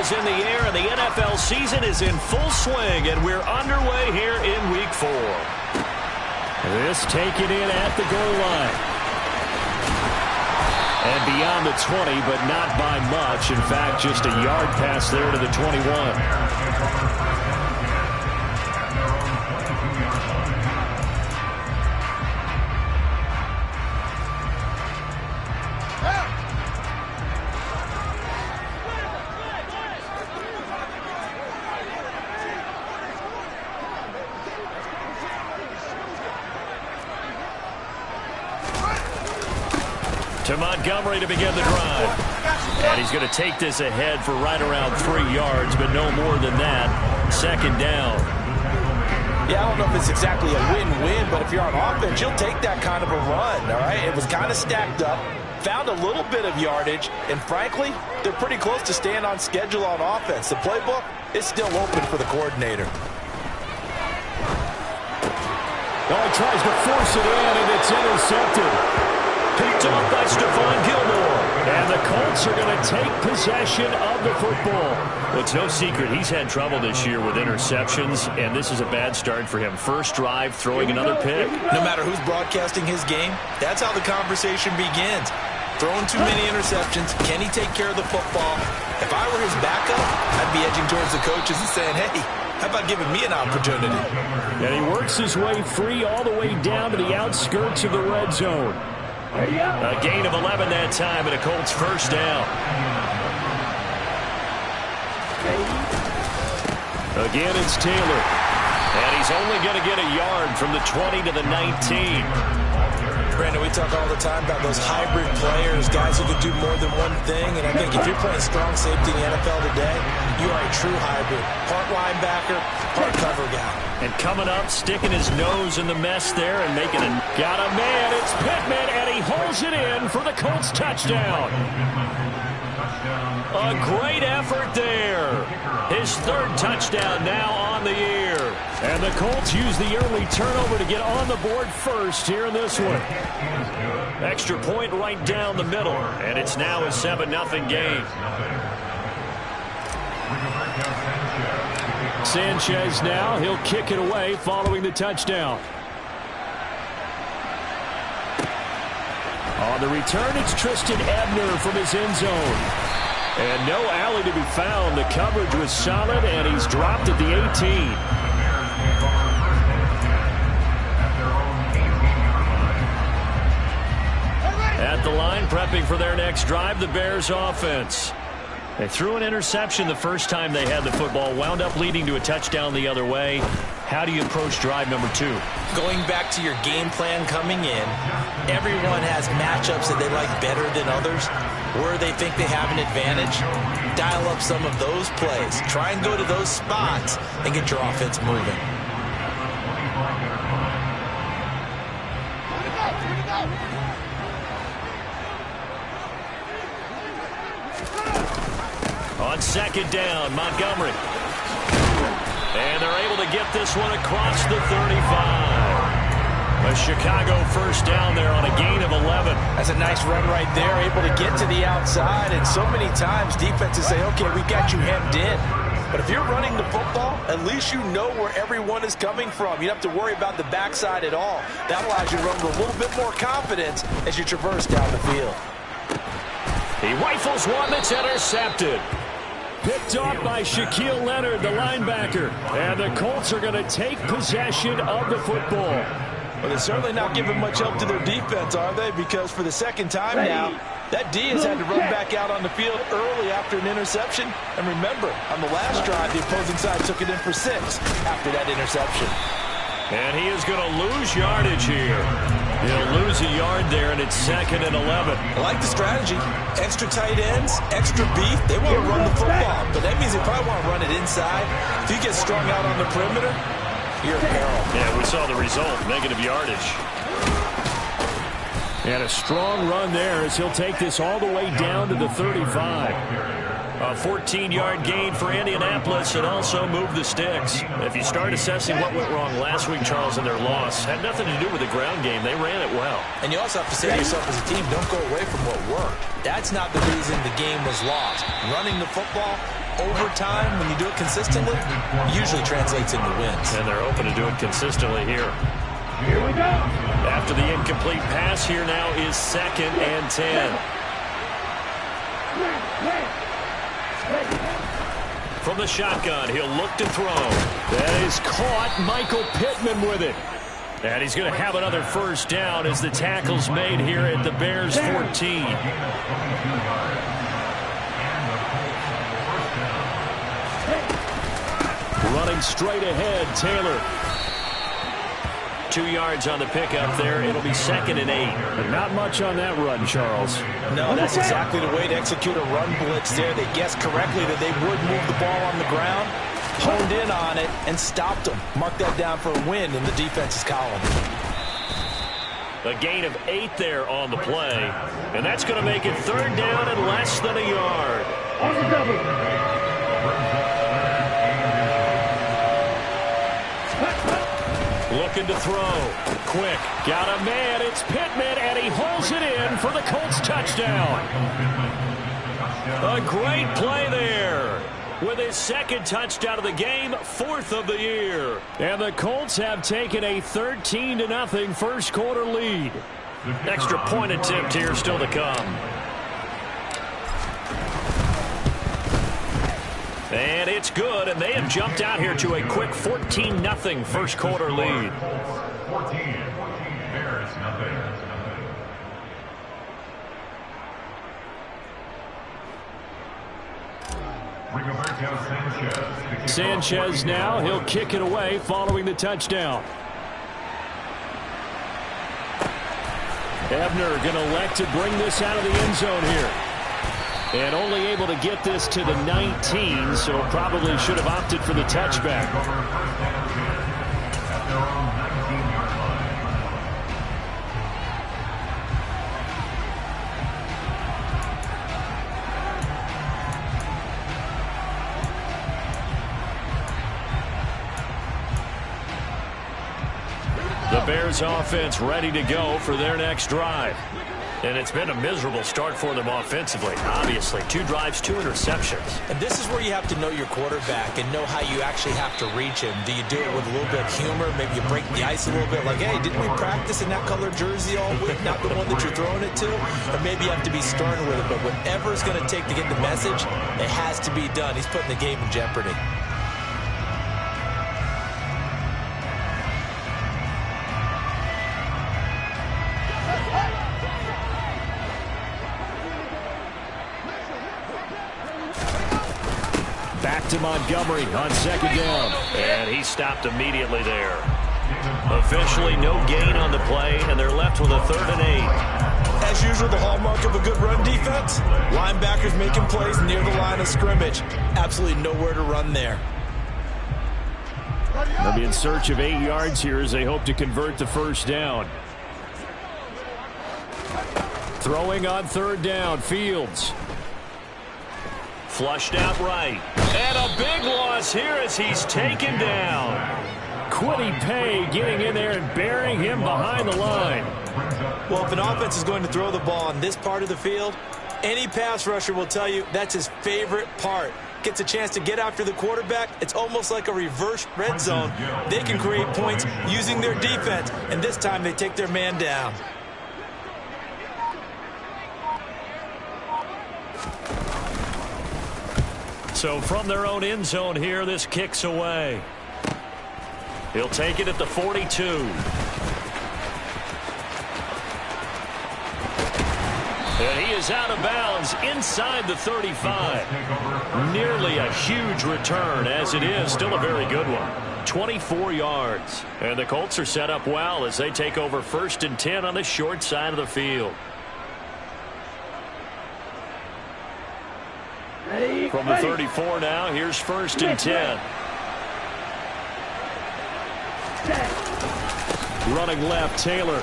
is in the air, and the NFL season is in full swing, and we're underway here in Week 4. This taken in at the goal line. And beyond the 20, but not by much. In fact, just a yard pass there to the 21. To Montgomery to begin the drive. And he's going to take this ahead for right around 3 yards, but no more than that. Second down. Yeah, I don't know if it's exactly a win-win, but if you're on offense, you'll take that kind of a run, all right? It was kind of stacked up, found a little bit of yardage, and frankly, they're pretty close to staying on schedule on offense. The playbook is still open for the coordinator. Oh, he tries to force it in, and it's intercepted. Picked off by Stephon Gilmore. And the Colts are going to take possession of the football. Well, it's no secret he's had trouble this year with interceptions, and this is a bad start for him. First drive, throwing another pick. No matter who's broadcasting his game, that's how the conversation begins. Throwing too many interceptions, can he take care of the football? If I were his backup, I'd be edging towards the coaches and saying, hey, how about giving me an opportunity? And he works his way free all the way down to the outskirts of the red zone. A gain of 11 that time, and a Colts first down. Again, it's Taylor. And he's only going to get a yard from the 20 to the 19. Brandon, we talk all the time about those hybrid players, guys who can do more than one thing. And I think if you're playing strong safety in the NFL today, you are a true hybrid. Part linebacker, part cover guy. And coming up, sticking his nose in the mess there and making a... Got a man, it's Pittman, and he holds it in for the Colts touchdown. A great effort there. His third touchdown now on the year. And the Colts use the early turnover to get on the board first here in this one. Extra point right down the middle, and it's now a 7-0 game. Sanchez now, he'll kick it away following the touchdown. On the return, it's Tristan Ebner from his end zone. And no alley to be found. The coverage was solid, and he's dropped at the 18. At the line, prepping for their next drive, the Bears offense. They threw an interception the first time they had the football, wound up leading to a touchdown the other way. How do you approach drive number 2? Going back to your game plan coming in, everyone has matchups that they like better than others, where they think they have an advantage. Dial up some of those plays. Try and go to those spots and get your offense moving. On second down, Montgomery. And they're able to get this one across the 35. A Chicago first down there on a gain of 11. That's a nice run right there, able to get to the outside. And so many times defenses say, okay, we got you hemmed in. But if you're running the football, at least you know where everyone is coming from. You don't have to worry about the backside at all. That allows you to run with a little bit more confidence as you traverse down the field. He rifles one that's intercepted. Picked off by Shaquille Leonard, the linebacker. And the Colts are going to take possession of the football. Well, they're certainly not giving much help to their defense, are they? Because for the second time now, that D has had to run back out on the field early after an interception. And remember, on the last drive, the opposing side took it in for 6 after that interception. And he is going to lose yardage here. He'll lose a yard there, and it's 2nd and 11. I like the strategy. Extra tight ends, extra beef. They want to run the football, but that means they probably want to run it inside. If you get strung out on the perimeter, you're in peril. Yeah, we saw the result, negative yardage. And a strong run there as he'll take this all the way down to the 35. A 14-yard gain for Indianapolis and also move the sticks. If you start assessing what went wrong last week, Charles, in their loss, had nothing to do with the ground game. They ran it well. And you also have to say to yourself as a team, don't go away from what worked. That's not the reason the game was lost. Running the football, overtime, when you do it consistently, usually translates into wins. And they're hoping to do it consistently here. Here we go. After the incomplete pass, here now is 2nd and 10. From the shotgun, he'll look to throw. That is caught. Michael Pittman with it. And he's going to have another first down as the tackle's made here at the Bears 14. Running straight ahead, Taylor. 2 yards on the pickup there. It'll be 2nd and 8. But not much on that run, Charles. No, that's exactly the way to execute a run blitz there. They guessed correctly that they would move the ball on the ground, honed in on it, and stopped them. Mark that down for a win in the defense's column. A gain of 8 there on the play. And that's going to make it 3rd down and less than a yard. On the double. Looking to throw. Quick. Got a man. It's Pittman, and he holds it in for the Colts touchdown. A great play there. With his 2nd touchdown of the game, 4th of the year. And the Colts have taken a 13-0 first quarter lead. Extra point attempt here still to come. And it's good, and they have jumped out here to a quick 14-0 first quarter lead. 14, Bears, nothing. Sanchez now, he'll kick it away following the touchdown. Ebner going to elect to bring this out of the end zone here. And only able to get this to the 19, so probably should have opted for the touchback. The Bears offense ready to go for their next drive. And it's been a miserable start for them offensively. Obviously, 2 drives, 2 interceptions. And this is where you have to know your quarterback and know how you actually have to reach him. Do you do it with a little bit of humor? Maybe you break the ice a little bit. Like, hey, didn't we practice in that color jersey all week? Not the one that you're throwing it to? Or maybe you have to be stern with it. But whatever it's going to take to get the message, it has to be done. He's putting the game in jeopardy. Back to Montgomery on 2nd down. And he stopped immediately there. Officially no gain on the play, and they're left with a 3rd and 8. As usual, the hallmark of a good run defense, linebackers making plays near the line of scrimmage. Absolutely nowhere to run there. They'll be in search of 8 yards here as they hope to convert the first down. Throwing on 3rd down, Fields. Flushed out right. And a big loss here as he's taken down. Kwity Paye getting in there and burying him behind the line. Well, if an offense is going to throw the ball on this part of the field, any pass rusher will tell you that's his favorite part. Gets a chance to get after the quarterback. It's almost like a reverse red zone. They can create points using their defense, and this time they take their man down. So from their own end zone here, this kicks away. He'll take it at the 42. And he is out of bounds inside the 35. Nearly a huge return, as it is still a very good one. 24 yards. And the Colts are set up well as they take over 1st and 10 on the short side of the field. From the 34 now, here's 1st and 10. Running left, Taylor.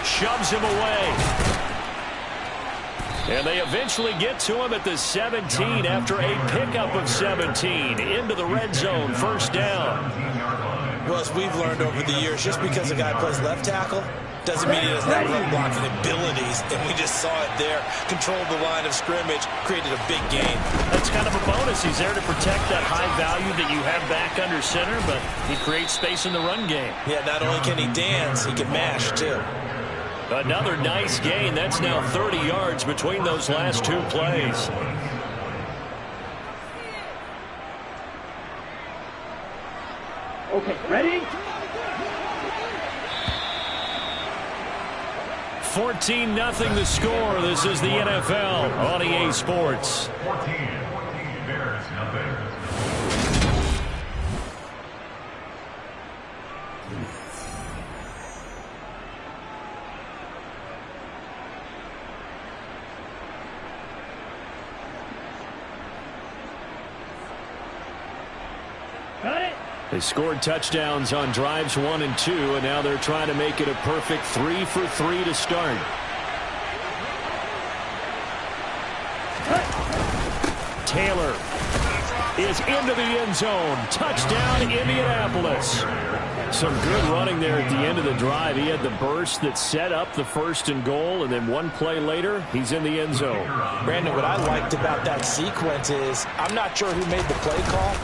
Shoves him away. And they eventually get to him at the 17 after a pickup of 17 into the red zone, 1st down. Well, as we've learned over the years, just because a guy plays left tackle, doesn't mean he doesn't have run blocking abilities, and we just saw it there. Controlled the line of scrimmage, created a big gain. That's kind of a bonus. He's there to protect that high value that you have back under center, but he creates space in the run game. Yeah, not only can he dance, he can mash, too. Another nice gain. That's now 30 yards between those last two plays. Okay, ready? 14-0 the score. This is the NFL on EA Sports. 14, Bears, nothing. Got it? They scored touchdowns on drives 1 and 2, and now they're trying to make it a perfect 3 for 3 to start. Taylor is into the end zone. Touchdown, Indianapolis. Some good running there at the end of the drive. He had the burst that set up the 1st and goal, and then one play later, he's in the end zone. Brandon, what I liked about that sequence is I'm not sure who made the play call,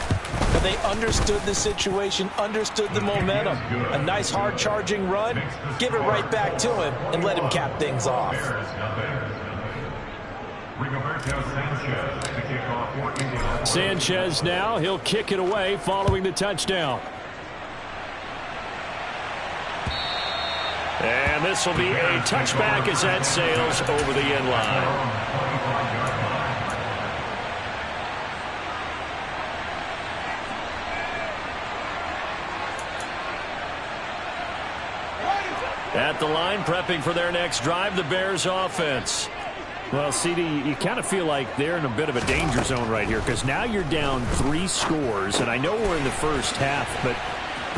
but they understood the situation, understood the momentum. A nice hard-charging run, give it right back to him, and let him cap things off. Sanchez now, he'll kick it away following the touchdown. And this will be a touchback as that sails over the end line. At the line, prepping for their next drive, the Bears offense. Well, CD, you kind of feel like they're in a bit of a danger zone right here because now you're down 3 scores, and I know we're in the first half, but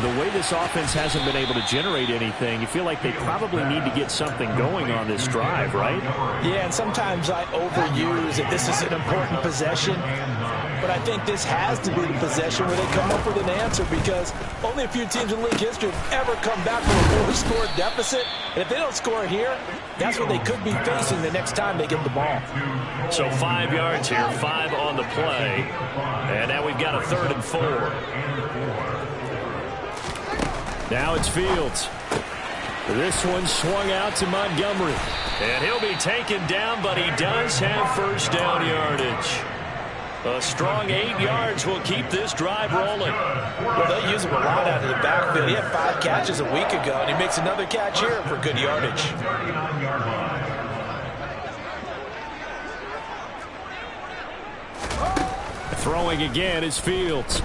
the way this offense hasn't been able to generate anything, you feel like they probably need to get something going on this drive, right? Yeah, and sometimes I overuse it. This is an important possession, but I think this has to be the possession where they come up with an answer because only a few teams in league history have ever come back from a 4-score deficit. And if they don't score here, that's what they could be facing the next time they get the ball. So 5 yards here, 5 on the play. And now we've got a 3rd and 4. Now it's Fields. This one swung out to Montgomery. And he'll be taken down, but he does have first down yardage. A strong 8 yards will keep this drive rolling. Well, they'll use him a lot out of the backfield. He had 5 catches a week ago, and he makes another catch here for good yardage. Throwing again is Fields.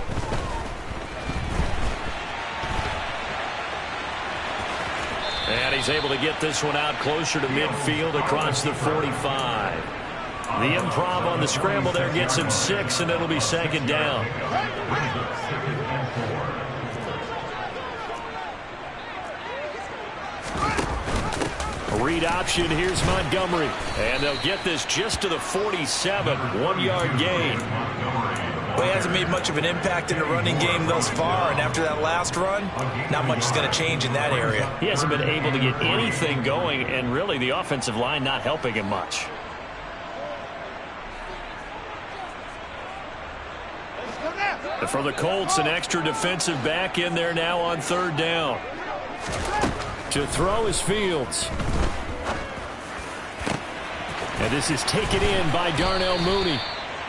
And he's able to get this one out closer to midfield across the 45. The improv on the scramble there gets him 6, and it'll be 2nd down. A read option. Here's Montgomery. And they'll get this just to the 47. 1-yard gain. Well, he hasn't made much of an impact in the running game thus far, and after that last run, not much is going to change in that area. He hasn't been able to get anything going, and really the offensive line not helping him much. For the Colts, an extra defensive back in there now on 3rd down. To throw is Fields. And this is taken in by Darnell Mooney.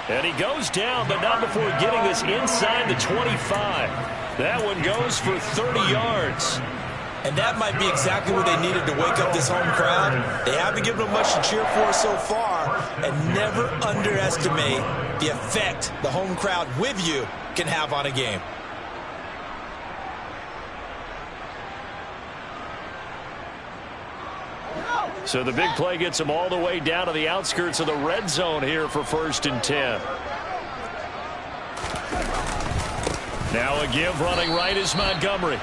And he goes down, but not before getting this inside the 25. That one goes for 30 yards. And that might be exactly what they needed to wake up this home crowd. They haven't given them much to cheer for so far. And never underestimate the effect the home crowd with you can have on a game. So the big play gets them all the way down to the outskirts of the red zone here for 1st and 10. Now a give running right is Montgomery.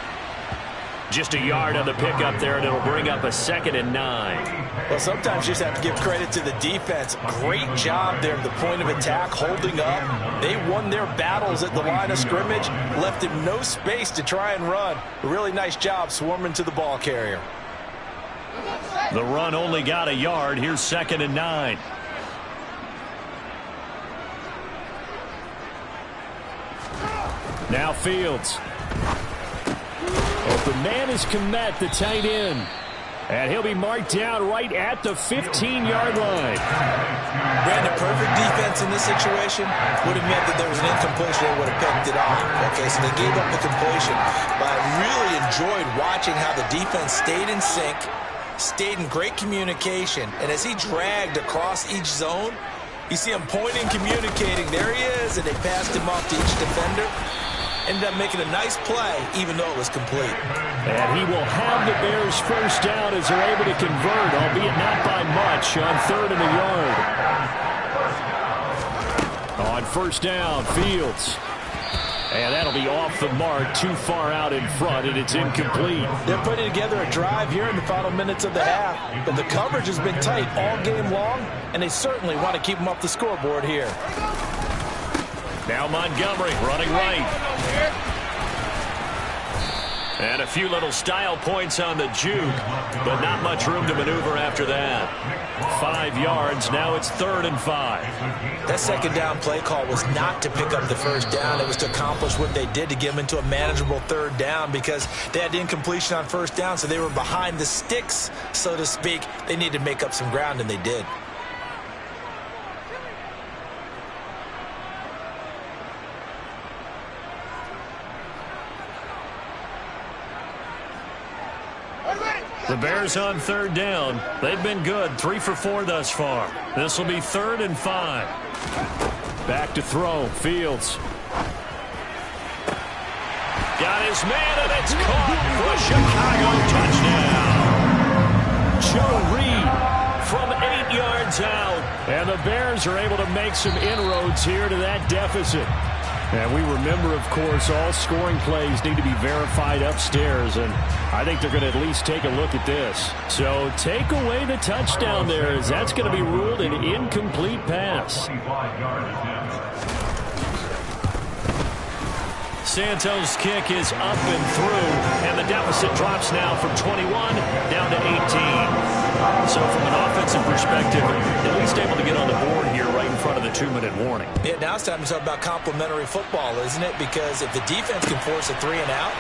Just a yard on the pickup there, and it'll bring up a 2nd and 9. Well, sometimes you just have to give credit to the defense. Great job there at the point of attack, holding up. They won their battles at the line of scrimmage, left him no space to try and run. A really nice job swarming to the ball carrier. The run only got a yard. Here's 2nd and 9. Now Fields. The man is Kmet, the tight end. And he'll be marked down right at the 15-yard line. Brandon, perfect defense in this situation would have meant that there was an incompletion. They would have picked it off. Okay, so they gave up the completion. But I really enjoyed watching how the defense stayed in sync, stayed in great communication. And as he dragged across each zone, you see him pointing, communicating. There he is, and they passed him off to each defender. Ended up making a nice play, even though it was complete. And he will have the Bears first down as they're able to convert, albeit not by much, on 3rd and a yard. On first down, Fields. And that'll be off the mark, too far out in front, and it's incomplete. They're putting together a drive here in the final minutes of the half. But the coverage has been tight all game long, and they certainly want to keep them off the scoreboard here. Now Montgomery running right. And a few little style points on the juke, but not much room to maneuver after that. 5 yards. Now it's 3rd and 5. That second down play call was not to pick up the first down. It was to accomplish what they did to get them into a manageable 3rd down because they had incompletion on first down, so they were behind the sticks, so to speak. They needed to make up some ground, and they did. The Bears on 3rd down. They've been good, 3 for 4 thus far. This will be 3rd and 5. Back to throw, Fields. Got his man, and it's caught for Chicago. Touchdown. Joe Reed from 8 yards out. And the Bears are able to make some inroads here to that deficit. And we remember, of course, all scoring plays need to be verified upstairs, and I think they're going to at least take a look at this. So take away the touchdown there, as that's going to be ruled an incomplete pass. Santos' kick is up and through, and the deficit drops now from 21 down to 18. So from an offensive perspective, at least able to get on the board here right in front of the 2-minute warning. Yeah, now it's time to talk about complementary football, isn't it? Because if the defense can force a 3 and out,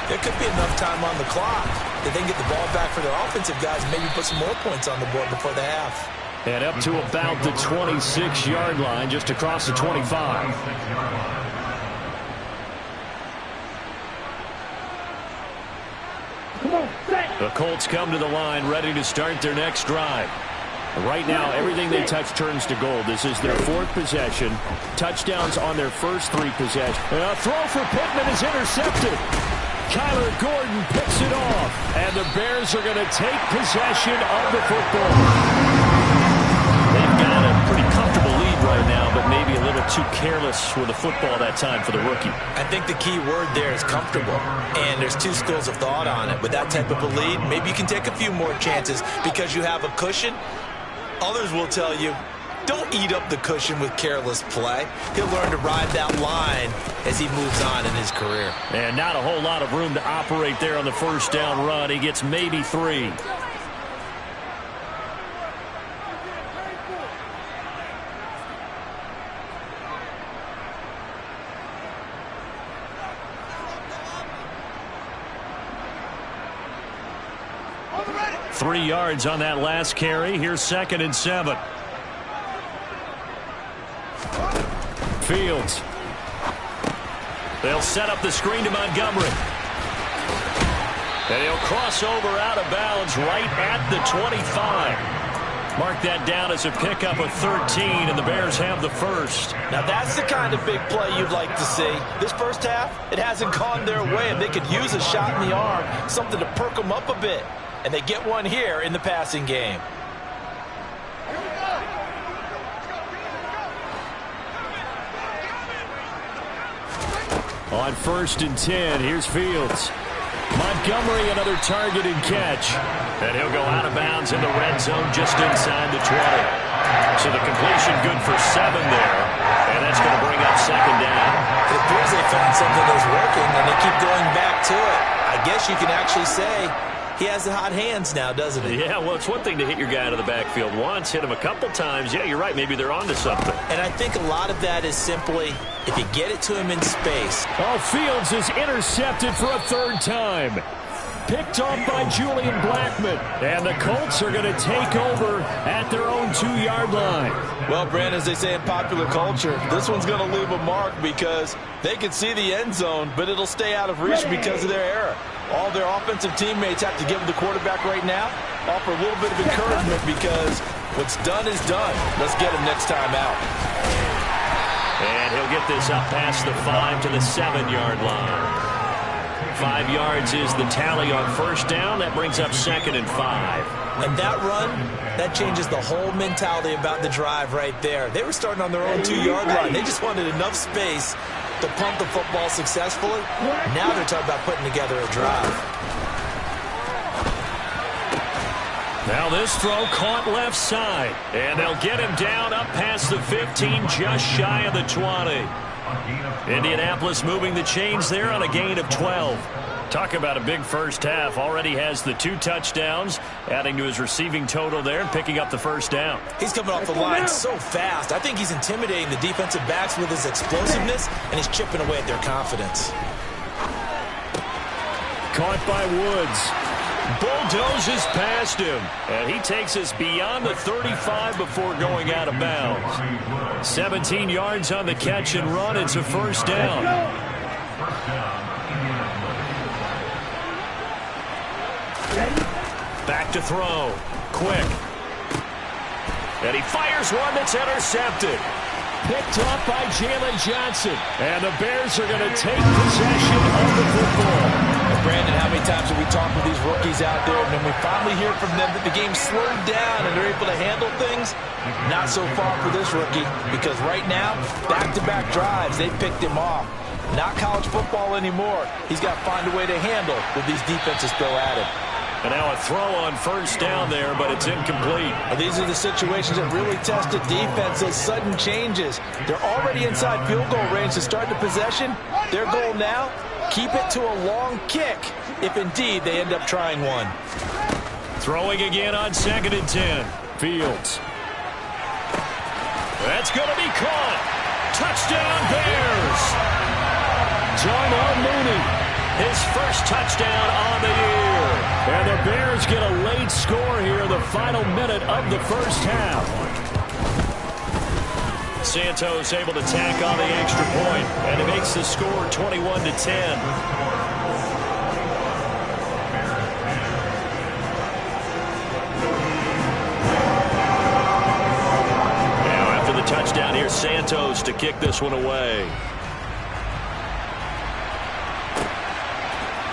there could be enough time on the clock that they can get the ball back for their offensive guys and maybe put some more points on the board before the half. And up to about the 26-yard line, just across the 25. The Colts come to the line ready to start their next drive. Right now, everything they touch turns to gold. This is their 4th possession. Touchdowns on their first 3 possessions. A throw for Pittman is intercepted. Kyler Gordon picks it off. And the Bears are going to take possession of the football. They've got a pretty comfortable lead right now, but maybe a little too careless with the football that time for the rookie. I think the key word there is comfortable, and there's 2 schools of thought on it. With that type of a lead, maybe you can take a few more chances because you have a cushion. Others will tell you, don't eat up the cushion with careless play. He'll learn to ride that line as he moves on in his career. And not a whole lot of room to operate there on the first down run. He gets maybe 3. Three yards on that last carry. Here's 2nd and 7. Fields. They'll set up the screen to Montgomery. And he'll cross over out of bounds right at the 25. Mark that down as a pickup of 13, and the Bears have the first. Now that's the kind of big play you'd like to see. This first half, it hasn't gone their way, and they could use a shot in the arm, something to perk them up a bit. And they get one here in the passing game. On 1st and 10, here's Fields. Montgomery, another target and catch. And he'll go out of bounds in the red zone just inside the 20. So the completion good for 7 there. And that's going to bring up 2nd down. It appears they found something that's working, and they keep going back to it. I guess you can actually say he has the hot hands now, doesn't he? Yeah, well, it's one thing to hit your guy out of the backfield once, hit him a couple times. Yeah, you're right. Maybe they're onto something. And I think a lot of that is simply if you get it to him in space. Oh, Fields is intercepted for a third time. Picked off by Julian Blackmon. And the Colts are going to take over at their own 2-yard line. Well, Brandon, as they say in popular culture, this one's going to leave a mark because they can see the end zone, but it'll stay out of reach because of their error. All their offensive teammates have to give the quarterback right now, offer a little bit of encouragement because what's done is done. Let's get him next time out. And he'll get this up past the 5 to the 7-yard line. 5 yards is the tally on first down. That brings up 2nd and 5. And that run, that changes the whole mentality about the drive right there. They were starting on their own 2-yard line. They just wanted enough space to punt the football successfully. Now they're talking about putting together a drive. Now this throw caught left side. And they'll get him down up past the 15, just shy of the 20. Indianapolis moving the chains there on a gain of 12. Talk about a big first half. Already has the 2 touchdowns, adding to his receiving total there and picking up the first down. He's coming off the line so fast. I think he's intimidating the defensive backs with his explosiveness, and he's chipping away at their confidence. Caught by Woods. Bulldozes past him, and he takes us beyond the 35 before going out of bounds. 17 yards on the catch and run. It's a first down. Back to throw. Quick. And he fires one that's intercepted. Picked off by Jalen Johnson. And the Bears are going to take possession of the football. Brandon, how many times have we talked with these rookies out there, and then we finally hear from them that the game slowed down and they're able to handle things? Not so far for this rookie, because right now, back-to-back drives, they picked him off. Not college football anymore. He's got to find a way to handle what these defenses throw at him. And now a throw on first down there, but it's incomplete. These are the situations that really test a defense, those sudden changes. They're already inside field goal range to start the possession. Their goal now, keep it to a long kick, if indeed they end up trying one. Throwing again on 2nd and 10. Fields. That's going to be caught. Touchdown, Bears. Darnell Mooney. His first touchdown on the year. And the Bears get a late score here, the final minute of the first half. Santos able to tack on the extra point, and it makes the score 21-10. Now after the touchdown, here's Santos to kick this one away.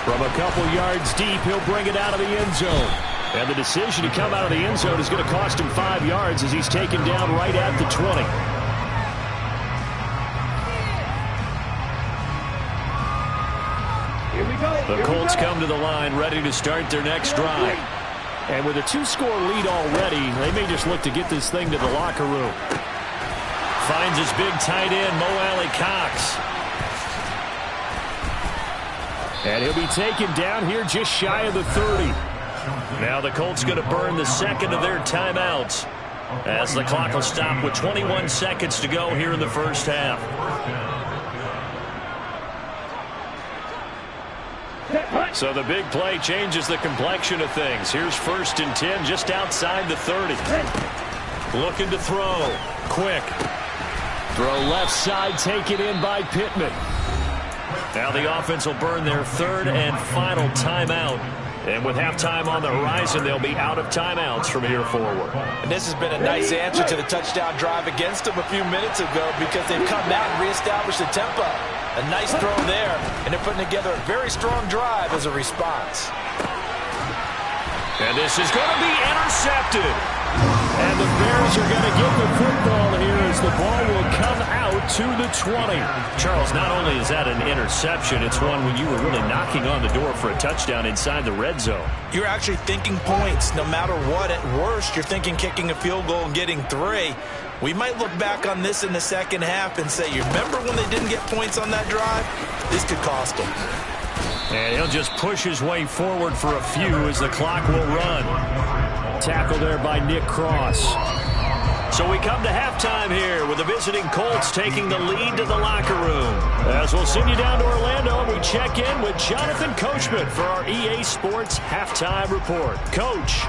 From a couple yards deep, he'll bring it out of the end zone. And the decision to come out of the end zone is going to cost him 5 yards as he's taken down right at the 20. The Colts come to the line ready to start their next drive. And with a 2-score lead already, they may just look to get this thing to the locker room. Finds his big tight end, Mo Alley-Cox. And he'll be taken down here just shy of the 30. Now the Colts going to burn the second of their timeouts as the clock will stop with 21 seconds to go here in the first half. So the big play changes the complexion of things. Here's 1st and 10 just outside the 30. Looking to throw. Quick. Throw left side, taken in by Pittman. Now the offense will burn their 3rd and final timeout. And with halftime on the horizon, they'll be out of timeouts from here forward. And this has been a nice answer to the touchdown drive against them a few minutes ago because they've come out and reestablished the tempo. A nice throw there, and they're putting together a very strong drive as a response. And this is going to be intercepted. And the Bears are going to get the football here as the ball will come out to the 20. Charles, not only is that an interception, it's one when you were really knocking on the door for a touchdown inside the red zone. You're actually thinking points no matter what. At worst, you're thinking kicking a field goal and getting 3. We might look back on this in the second half and say, you remember when they didn't get points on that drive? This could cost them. And he'll just push his way forward for a few as the clock will run. Tackle there by Nick Cross. So we come to halftime here with the visiting Colts taking the lead to the locker room. As we'll send you down to Orlando, we check in with Jonathan Coachman for our EA Sports Halftime Report. Coach.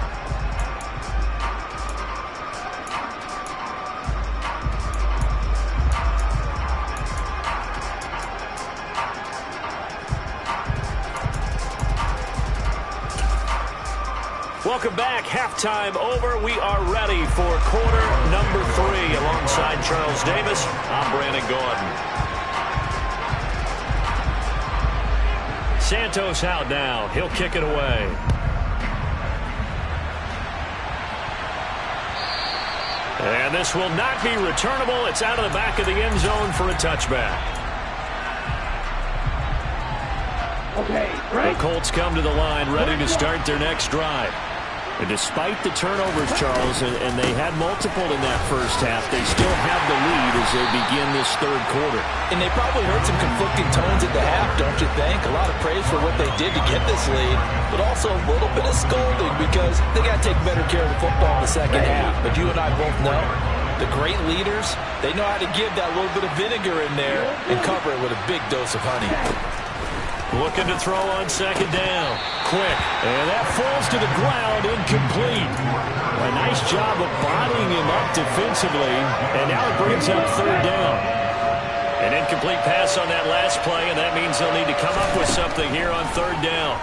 Welcome back. Halftime over. We are ready for quarter number 3. Alongside Charles Davis, I'm Brandon Gaudin. Santos out now. He'll kick it away. And this will not be returnable. It's out of the back of the end zone for a touchback. Okay, right. The Colts come to the line ready to start their next drive. And despite the turnovers, Charles, and they had multiple in that first half, they still have the lead as they begin this third quarter. And they probably heard some conflicting tones at the half, don't you think? A lot of praise for what they did to get this lead, but also a little bit of scolding because they got to take better care of the football in the second half. But you and I both know the great leaders, they know how to give that little bit of vinegar in there and cover it with a big dose of honey. Looking to throw on second down. Quick. And that falls to the ground, incomplete. A nice job of bodying him up defensively. And now it brings up third down. An incomplete pass on that last play, and that means they'll need to come up with something here on third down.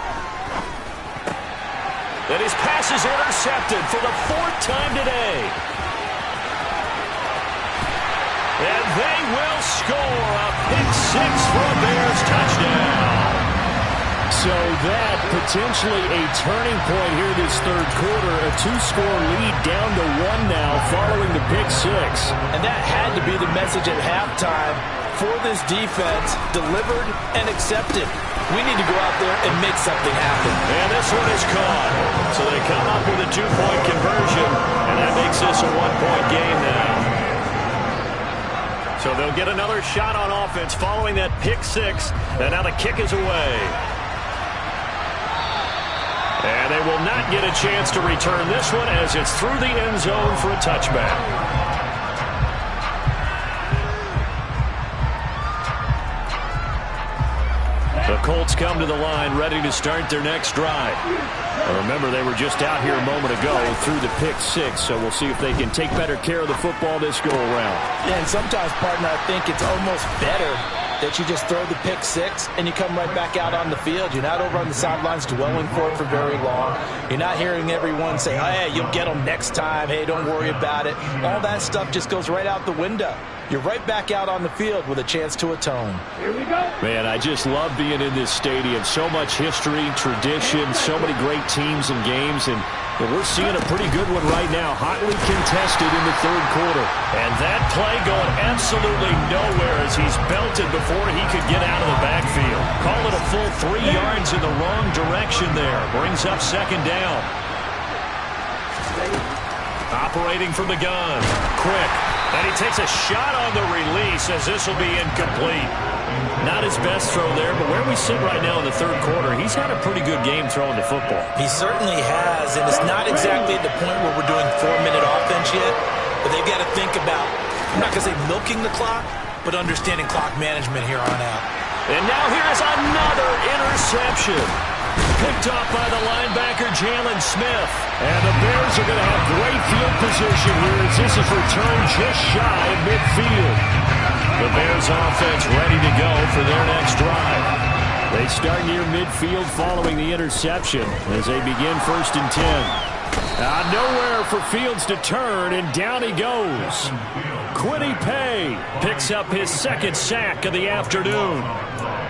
And his pass is intercepted for the 4th time today. And they will score a pick 6 for a Bears touchdown. So that potentially a turning point here this third quarter. A 2-score lead down to 1 now following the pick 6. And that had to be the message at halftime for this defense, delivered and accepted. We need to go out there and make something happen. And this one is caught. So they come up with a 2-point conversion, and that makes this a 1-point game now. So they'll get another shot on offense following that pick 6, and now the kick is away. And they will not get a chance to return this one as it's through the end zone for a touchback. The Colts come to the line ready to start their next drive. Now remember, they were just out here a moment ago through the pick 6, so we'll see if they can take better care of the football this go-around. Yeah, and sometimes, partner, I think it's almost better that you just throw the pick 6 and you come right back out on the field. You're not over on the sidelines dwelling for it for very long. You're not hearing everyone say, oh, hey, you'll get them next time. Hey, don't worry about it. All that stuff just goes right out the window. You're right back out on the field with a chance to atone. Here we go. Man, I just love being in this stadium. So much history, tradition, so many great teams and games, and we're seeing a pretty good one right now, hotly contested in the third quarter. And that play going absolutely nowhere as he's belted before he could get out of the backfield. Call it a full 3 yards in the wrong direction there. Brings up second down. Operating from the gun. Quick. And he takes a shot on the release as this will be incomplete. Not his best throw there, but where we sit right now in the third quarter, he's had a pretty good game throwing the football. He certainly has, and it's not exactly at the point where we're doing 4-minute offense yet, but they've got to think about, I'm not going to say milking the clock, but understanding clock management here on out. And now here's another interception. Picked off by the linebacker, Jalen Smith. And the Bears are going to have great field position here as this is returned just shy of midfield. The Bears offense ready to go for their next drive. They start near midfield following the interception as they begin 1st and 10. Nowhere for Fields to turn, and down he goes. Kwity Paye picks up his 2nd sack of the afternoon.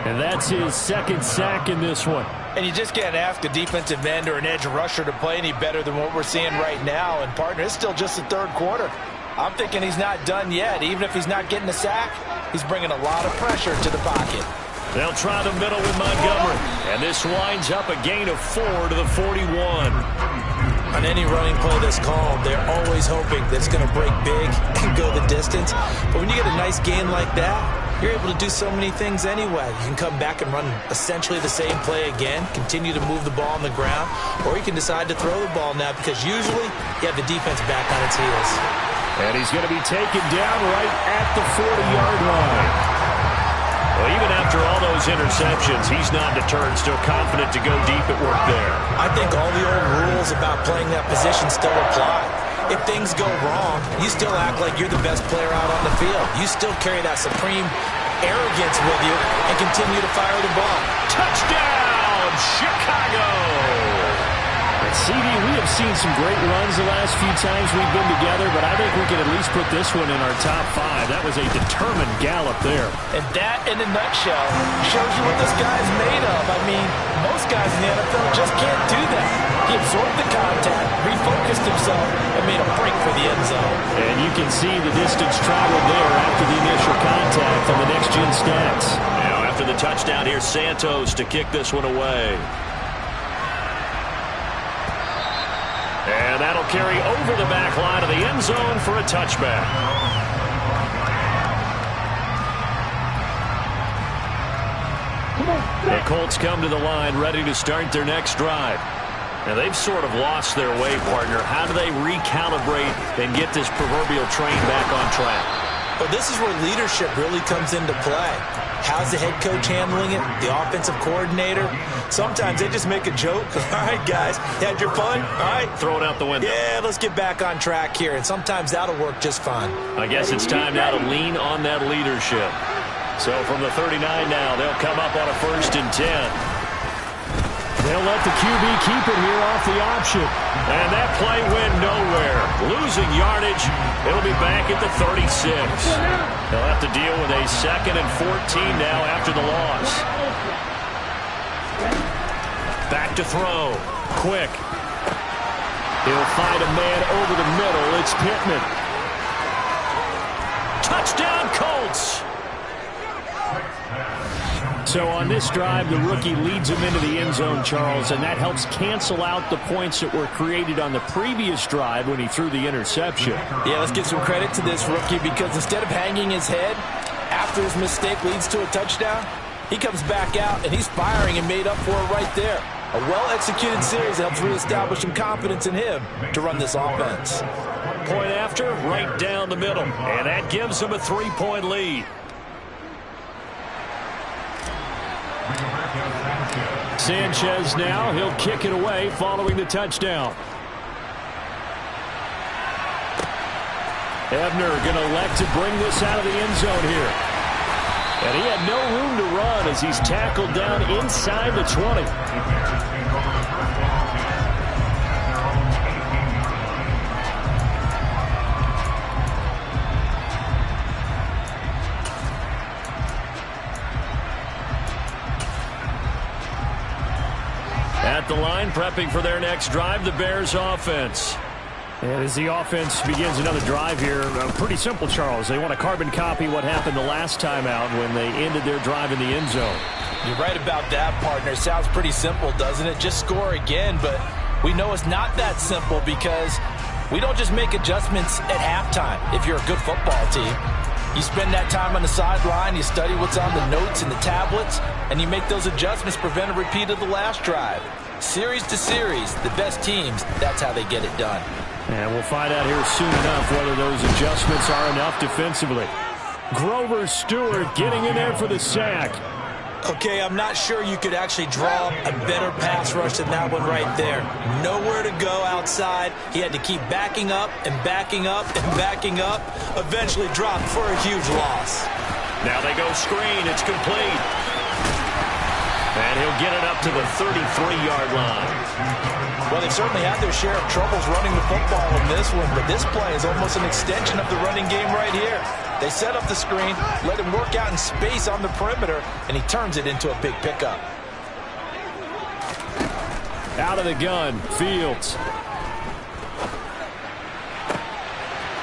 And that's his 2nd sack in this one. And you just can't ask a defensive end or an edge rusher to play any better than what we're seeing right now. And, partner, it's still just the third quarter. I'm thinking he's not done yet. Even if he's not getting a sack, he's bringing a lot of pressure to the pocket. They'll try the middle with Montgomery. And this winds up a gain of 4 to the 41. On any running play that's called, they're always hoping that it's going to break big and go the distance. But when you get a nice gain like that, you're able to do so many things anyway. You can come back and run essentially the same play again, continue to move the ball on the ground, or you can decide to throw the ball now because usually you have the defense back on its heels. And he's going to be taken down right at the 40-yard line. Well, even after all those interceptions, he's not deterred, still confident to go deep at work there. I think all the old rules about playing that position still apply. If things go wrong, you still act like you're the best player out on the field. You still carry that supreme arrogance with you and continue to fire the ball. Touchdown, Chicago! And CD, we have seen some great runs the last few times we've been together, but I think we can at least put this one in our top 5. That was a determined gallop there. And that, in a nutshell, shows you what this guy's made of. I mean, most guys in the NFL just can't do that. He absorbed the contact, refocused himself, and made a break for the end zone. And you can see the distance traveled there after the initial contact on the next-gen stats. Now, after the touchdown, here's Santos to kick this one away. And that'll carry over the back line of the end zone for a touchback. The Colts come to the line ready to start their next drive. Now, they've sort of lost their way, partner. How do they recalibrate and get this proverbial train back on track? Well, this is where leadership really comes into play. How's the head coach handling it? The offensive coordinator? Sometimes they just make a joke. All right, guys, you had your fun? All right. Throw it out the window. Yeah, let's get back on track here. And sometimes that'll work just fine. I guess it's time now to lean on that leadership. So from the 39 now, they'll come up on a 1st and 10. They'll let the QB keep it here off the option. And that play went nowhere. Losing yardage. It'll be back at the 36. They'll have to deal with a 2nd and 14 now after the loss. Back to throw. Quick. He'll find a man over the middle. It's Pittman. Touchdown, Colts. So on this drive, the rookie leads him into the end zone, Charles, and that helps cancel out the points that were created on the previous drive when he threw the interception. Yeah, let's give some credit to this rookie because instead of hanging his head after his mistake leads to a touchdown, he comes back out and he's firing and made up for it right there. A well-executed series helps reestablish some confidence in him to run this offense. Point after, right down the middle, and that gives him a 3-point lead. Sanchez now, he'll kick it away following the touchdown. Ebner going to elect to bring this out of the end zone here. And he had no room to run as he's tackled down inside the 20. At the line, prepping for their next drive, the Bears offense. And as the offense begins another drive here, pretty simple, Charles. They want to carbon copy what happened the last time out when they ended their drive in the end zone. You're right about that, partner. Sounds pretty simple, doesn't it? Just score again, but we know it's not that simple because we don't just make adjustments at halftime if you're a good football team. You spend that time on the sideline, you study what's on the notes and the tablets, and you make those adjustments, prevent a repeat of the last drive. Series to series, the best teams, that's how they get it done. And we'll find out here soon enough whether those adjustments are enough defensively. Grover Stewart getting in there for the sack. Okay, I'm not sure you could actually draw a better pass rush than that one right there. Nowhere to go outside. He had to keep backing up and backing up and backing up. Eventually dropped for a huge loss. Now they go screen. It's complete. And he'll get it up to the 33-yard line. Well, they've certainly had their share of troubles running the football in this one, but this play is almost an extension of the running game right here. They set up the screen, let him work out in space on the perimeter, and he turns it into a big pickup. Out of the gun, Fields.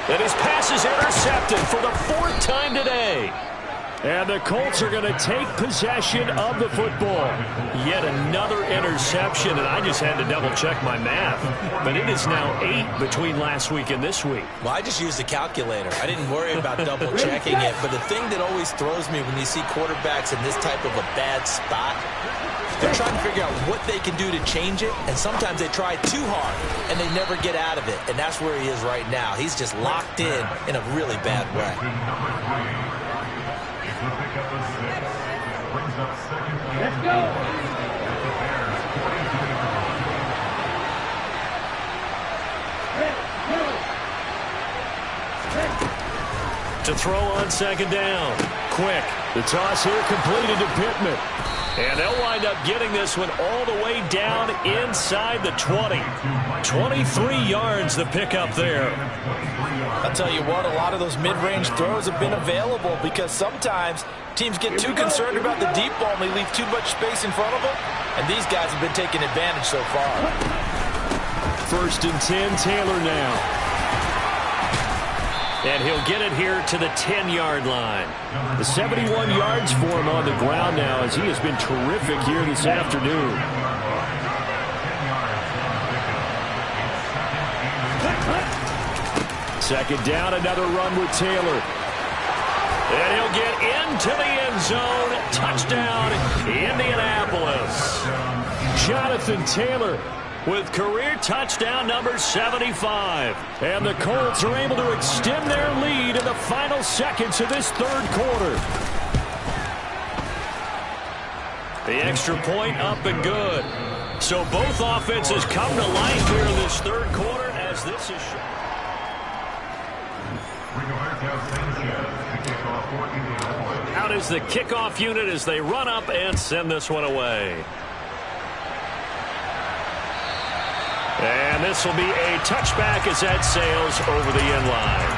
And his pass is intercepted for the 4th time today. And the Colts are going to take possession of the football. Yet another interception, and I just had to double-check my math. But it is now 8 between last week and this week. Well, I just used the calculator. I didn't worry about double-checking it. But the thing that always throws me when you see quarterbacks in this type of a bad spot, they're trying to figure out what they can do to change it, and sometimes they try too hard, and they never get out of it. And that's where he is right now. He's just locked in a really bad way. Let's go. To throw on second down. Quick. The toss here completed to Pittman. And they'll wind up getting this one all the way down inside the 20. 23 yards the pickup there. I'll tell you what, a lot of those mid-range throws have been available because sometimes teams get too concerned about the deep ball and they leave too much space in front of them. And these guys have been taking advantage so far. 1st and 10, Taylor now. And he'll get it here to the 10-yard line. The 71 yards for him on the ground now as he has been terrific here this afternoon. Second down, another run with Taylor. And he'll get into the end zone. Touchdown, Indianapolis. Jonathan Taylor with career touchdown number 75. And the Colts are able to extend their lead in the final seconds of this third quarter. The extra point up and good. So both offenses come to life here in this third quarter as this is shot. Out is the kickoff unit as they run up and send this one away. And this will be a touchback as that sails over the end line.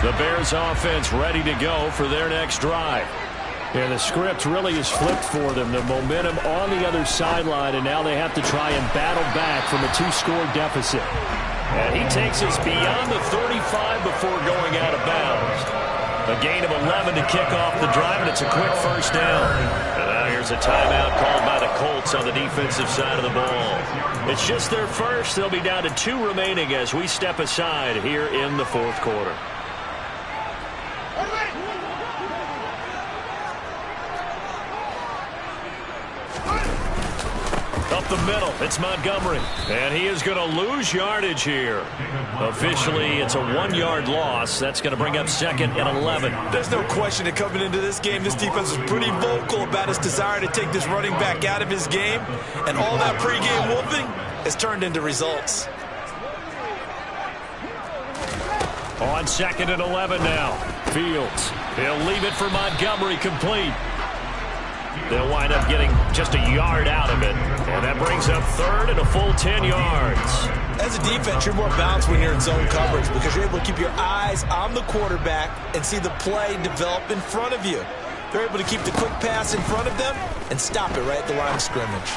The Bears offense ready to go for their next drive. And the script really is flipped for them. The momentum on the other sideline, and now they have to try and battle back from a 2-score deficit. And he takes us beyond the 35 before going out of bounds. A gain of 11 to kick off the drive, and it's a quick first down. And now here's a timeout called by the Colts on the defensive side of the ball. It's just their first. They'll be down to 2 remaining as we step aside here in the fourth quarter. Up the middle, it's Montgomery. And he is going to lose yardage here. Officially, it's a 1-yard loss. That's going to bring up 2nd and 11. There's no question that coming into this game, this defense was pretty vocal about its desire to take this running back out of his game. And all that pregame whooping has turned into results. On 2nd and 11 now. Fields. He'll leave it for Montgomery complete. They'll wind up getting just a yard out of it. And that brings up 3rd and a full 10 yards. As a defense, you're more balanced when you're in zone coverage because you're able to keep your eyes on the quarterback and see the play develop in front of you. They're able to keep the quick pass in front of them and stop it right at the line of scrimmage.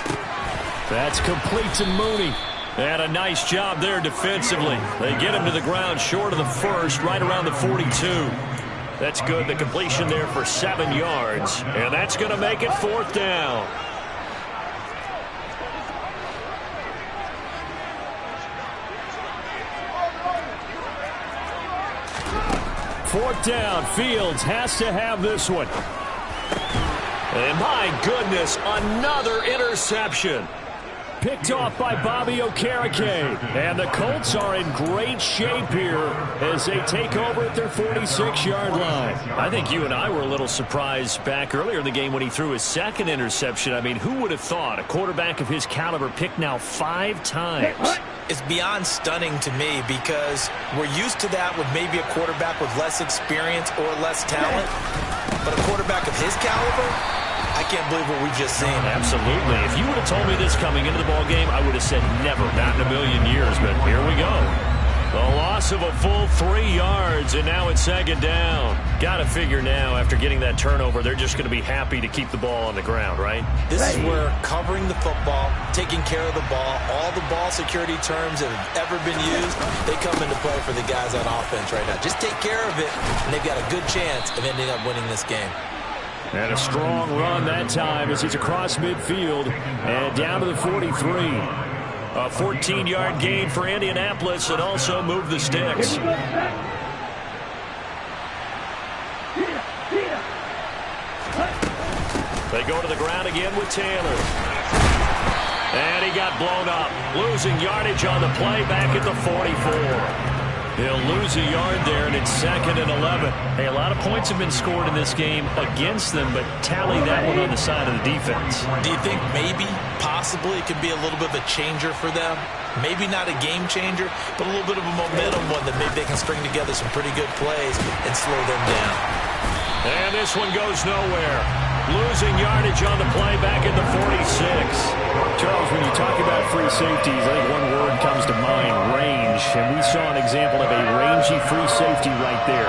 That's complete to Mooney. And a nice job there defensively. They get him to the ground short of the first, right around the 42. That's good. The completion there for 7 yards. And that's going to make it 4th down. Fourth down. Fields has to have this one. And my goodness, another interception. Picked off by Bobby Okereke. And the Colts are in great shape here as they take over at their 46-yard line. I think you and I were a little surprised back earlier in the game when he threw his 2nd interception. I mean, who would have thought a quarterback of his caliber picked now 5 times? It's beyond stunning to me because we're used to that with maybe a quarterback with less experience or less talent. But a quarterback of his caliber, I can't believe what we've just seen. Absolutely. If you would have told me this coming into the ball game, I would have said never, not in a million years. But here we go. A loss of a full 3 yards, and now it's second down. Got to figure now, after getting that turnover, they're just going to be happy to keep the ball on the ground, right? This is where covering the football, taking care of the ball, all the ball security terms that have ever been used, they come into play for the guys on offense right now. Just take care of it, and they've got a good chance of ending up winning this game. And a strong run that time as he's across midfield and down to the 43. A 14-yard gain for Indianapolis and also moved the sticks. They go to the ground again with Taylor. And he got blown up. Losing yardage on the play back at the 44. He'll lose a yard there, and it's 2nd and 11. Hey, a lot of points have been scored in this game against them, but tally that one on the side of the defense. Do you think maybe, possibly, it could be a little bit of a changer for them? Maybe not a game changer, but a little bit of a momentum one that maybe they can string together some pretty good plays and slow them down. And this one goes nowhere. Losing yardage on the play back at the 46. Charles, when you talk about free safeties, I think one word comes to mind, range. And we saw an example of a rangy free safety right there.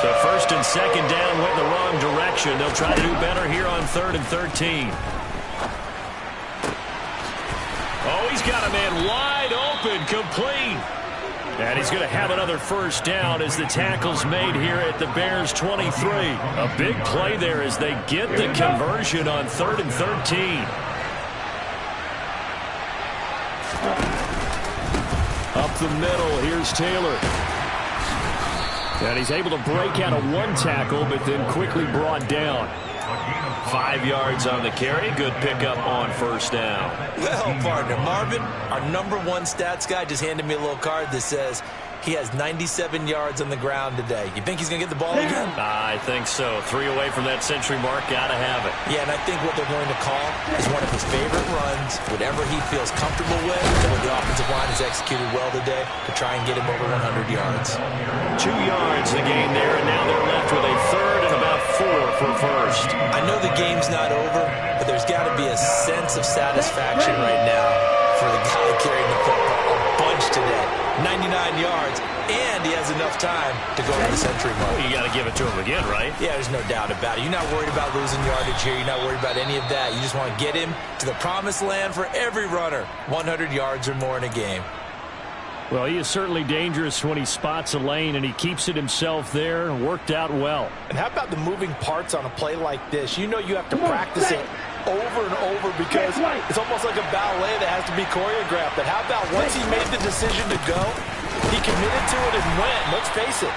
So 1st and 2nd down went the wrong direction. They'll try to do better here on 3rd and 13. Oh, he's got a man wide open, complete. And he's going to have another first down as the tackle's made here at the Bears' 23. A big play there as they get the conversion on 3rd and 13. Up the middle, here's Taylor. And he's able to break out of one tackle, but then quickly brought down. 5 yards on the carry. Good pickup on first down. Well, partner, Marvin, our #1 stats guy, just handed me a little card that says he has 97 yards on the ground today. You think he's going to get the ball again? I think so. 3 away from that century mark. Got to have it. Yeah, and I think what they're going to call is one of his favorite runs, whatever he feels comfortable with, and what the offensive line has executed well today to try and get him over 100 yards. 2 yards the gain there, and now they're left with a 3rd and about 4 for first. I know the game's not over, but there's got to be a sense of satisfaction right now for the guy carrying the football a bunch today. 99 yards, and he has enough time to go to the century mark. Well, you got to give it to him again, right? Yeah, there's no doubt about it. You're not worried about losing yardage here. You're not worried about any of that. You just want to get him to the promised land for every runner. 100 yards or more in a game. Well, he is certainly dangerous when he spots a lane, and he keeps it himself there. Worked out well. And how about the moving parts on a play like this? You know you have to practice it over and over because it's almost like a ballet that has to be choreographed. But how about once he made the decision to go, he committed to it and went. Let's face it,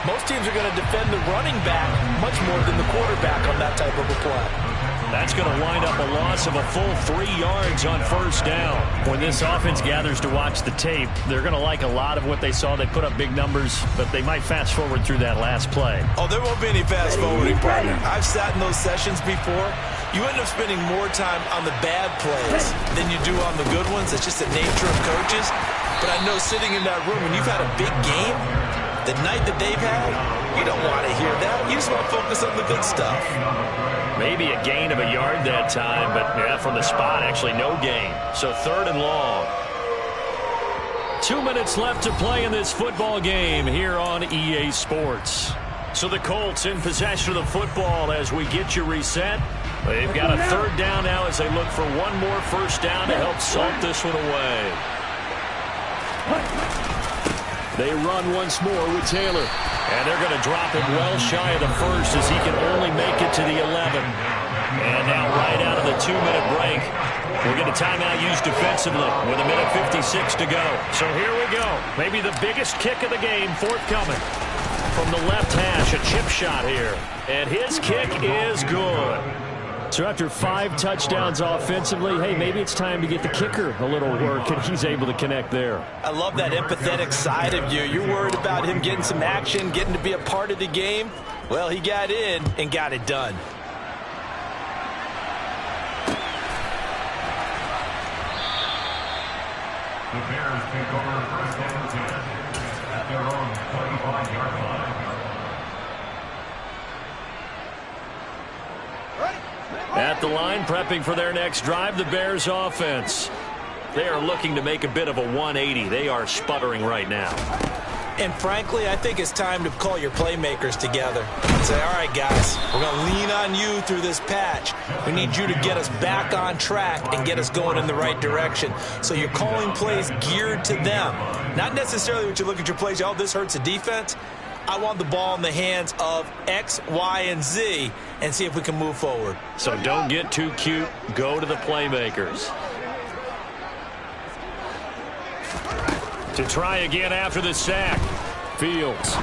most teams are going to defend the running back much more than the quarterback on that type of a play. That's going to wind up a loss of a full 3 yards on first down. When this offense gathers to watch the tape, they're going to like a lot of what they saw. They put up big numbers, but they might fast forward through that last play. Oh, there won't be any fast forwarding, partner. I've sat in those sessions before. You end up spending more time on the bad plays than you do on the good ones. It's just the nature of coaches. But I know sitting in that room, when you've had a big game, the night that they've had, you don't want to hear that. You just want to focus on the good stuff. Maybe a gain of a yard that time, but yeah, from the spot, actually no gain. So 3rd and long. 2 minutes left to play in this football game here on EA Sports. So the Colts in possession of the football as we get you reset. They've got a 3rd down now as they look for one more first down to help salt this one away. They run once more with Taylor. And they're going to drop him well shy of the first as he can only make it to the 11. And now right out of the 2-minute break, we'll get a timeout used defensively with 1:56 to go. So here we go. Maybe the biggest kick of the game forthcoming. From the left hash, a chip shot here. And his kick is good. So after 5 touchdowns offensively, hey, maybe it's time to get the kicker a little work, and he's able to connect there. I love that empathetic side of you. You're worried about him getting some action, getting to be a part of the game. Well, he got in and got it done. The Bears take over 1st and 10 at their own 25-yard line. At the line, prepping for their next drive, the Bears offense. They are looking to make a bit of a 180. They are sputtering right now. And frankly, I think it's time to call your playmakers together and say, all right, guys, we're going to lean on you through this patch. We need you to get us back on track and get us going in the right direction. So you're calling plays geared to them. Not necessarily when you look at your plays, oh, this hurts the defense. I want the ball in the hands of X, Y, and Z and see if we can move forward. So don't get too cute. Go to the playmakers. To try again after the sack. Fields.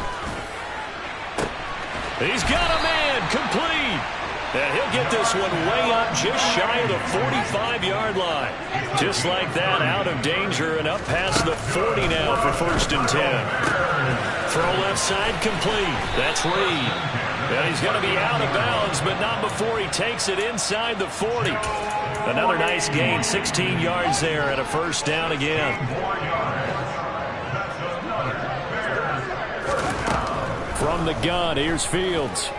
He's got a man complete. And he'll get this one way up just shy of the 45-yard line. Just like that, out of danger and up past the 40 now for 1st and 10. Throw left side complete. That's Reed. And he's going to be out of bounds, but not before he takes it inside the 40. Another nice gain, 16 yards there at a 1st down again. From the gun, here's Fields.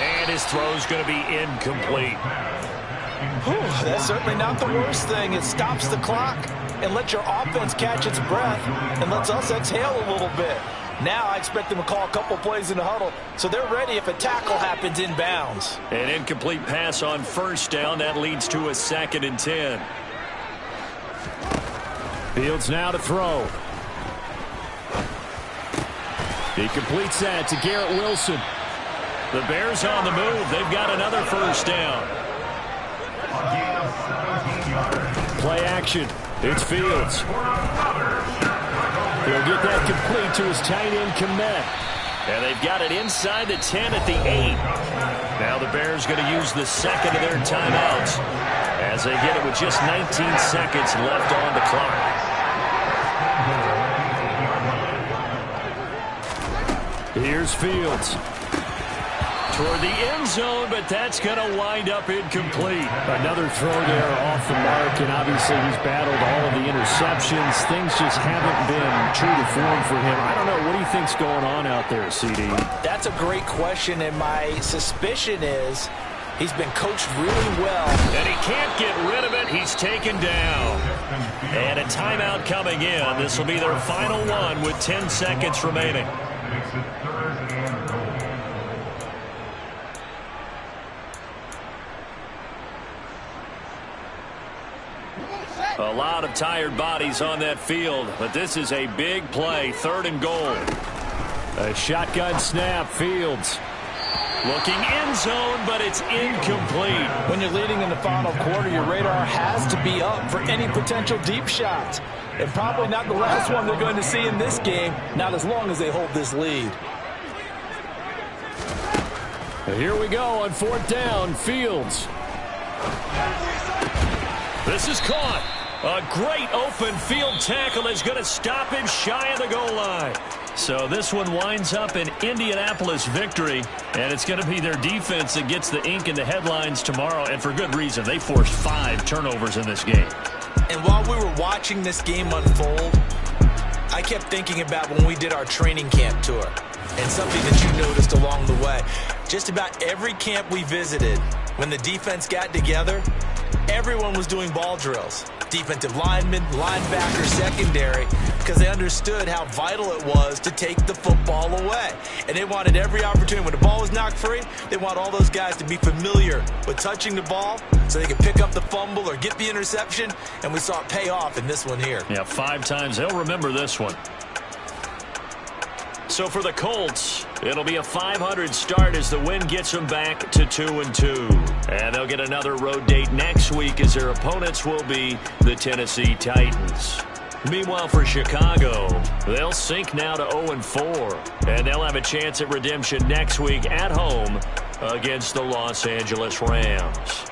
And his throw's going to be incomplete. Whew, that's certainly not the worst thing. It stops the clock and lets your offense catch its breath and lets us exhale a little bit. Now I expect them to call a couple plays in the huddle, so they're ready if a tackle happens inbounds. An incomplete pass on 1st down. That leads to a 2nd and 10. Fields now to throw. He completes that to Garrett Wilson. The Bears on the move. They've got another 1st down. Play action. It's Fields. He'll get that complete to his tight end, Kmet. And they've got it inside the 10 at the 8. Now the Bears going to use the 2nd of their timeouts as they get it with just 19 seconds left on the clock. Here's Fields. Toward the end zone, but that's going to wind up incomplete. Another throw there off the mark, and obviously he's battled all of the interceptions. Things just haven't been true to form for him. I don't know. What do you think's going on out there, CD? That's a great question, and my suspicion is he's been coached really well. And he can't get rid of it. He's taken down. And a timeout coming in. This will be their final one with 10 seconds remaining. A lot of tired bodies on that field, but this is a big play, 3rd and goal. A shotgun snap, Fields. Looking end zone, but it's incomplete. When you're leading in the final quarter, your radar has to be up for any potential deep shots. And probably not the last one they're going to see in this game, not as long as they hold this lead. Here we go on 4th down, Fields. This is caught. A great open field tackle is going to stop him shy of the goal line. So this one winds up an Indianapolis victory, and it's going to be their defense that gets the ink in the headlines tomorrow, and for good reason. They forced 5 turnovers in this game. And while we were watching this game unfold, I kept thinking about when we did our training camp tour and something that you noticed along the way. Just about every camp we visited, when the defense got together, everyone was doing ball drills. Defensive linemen, linebacker, secondary, because they understood how vital it was to take the football away. And they wanted every opportunity. When the ball was knocked free, they want all those guys to be familiar with touching the ball so they could pick up the fumble or get the interception, and we saw it pay off in this one here. Yeah, 5 times. They'll remember this one. So for the Colts, it'll be a 500 start as the win gets them back to 2-2. And they'll get another road date next week as their opponents will be the Tennessee Titans. Meanwhile, for Chicago, they'll sink now to 0-4. And they'll have a chance at redemption next week at home against the Los Angeles Rams.